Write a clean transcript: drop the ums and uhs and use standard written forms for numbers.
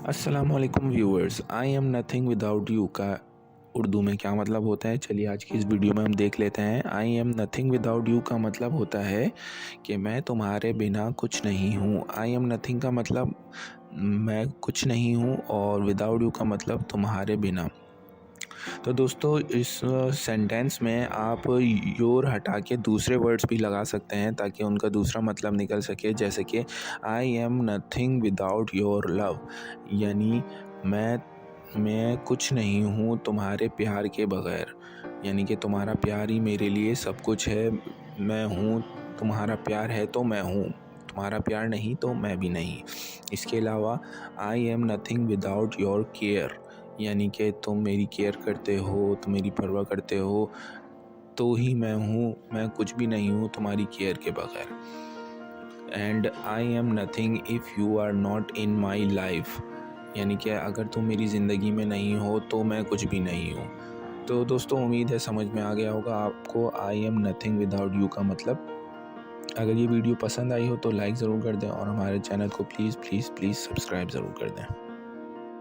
अस्सलाम वालेकुम viewers, I am nothing without you का उर्दू में क्या मतलब होता है, चलिए आज की इस वीडियो में हम देख लेते हैं। आई एम नथिंग विदाउट यू का मतलब होता है कि मैं तुम्हारे बिना कुछ नहीं हूँ। आई एम नथिंग का मतलब मैं कुछ नहीं हूँ और विदाउट यू का मतलब तुम्हारे बिना। तो दोस्तों इस सेंटेंस में आप योर हटा के दूसरे वर्ड्स भी लगा सकते हैं ताकि उनका दूसरा मतलब निकल सके, जैसे कि आई am nothing without your love, यानी मैं कुछ नहीं हूँ तुम्हारे प्यार के बगैर, यानी कि तुम्हारा प्यार ही मेरे लिए सब कुछ है। मैं हूँ, तुम्हारा प्यार है तो मैं हूँ, तुम्हारा प्यार नहीं तो मैं भी नहीं। इसके अलावा आई am nothing without your care, यानी कि तुम मेरी केयर करते हो, तुम मेरी परवाह करते हो तो ही मैं हूँ, मैं कुछ भी नहीं हूँ तुम्हारी केयर के बगैर। And I am nothing if you are not in my life, यानी कि अगर तुम मेरी ज़िंदगी में नहीं हो तो मैं कुछ भी नहीं हूँ। तो दोस्तों उम्मीद है समझ में आ गया होगा आपको आई एम नथिंग विदाउट यू का मतलब। अगर ये वीडियो पसंद आई हो तो लाइक ज़रूर कर दें और हमारे चैनल को प्लीज़ प्लीज़ प्लीज़ सब्सक्राइब ज़रूर कर दें।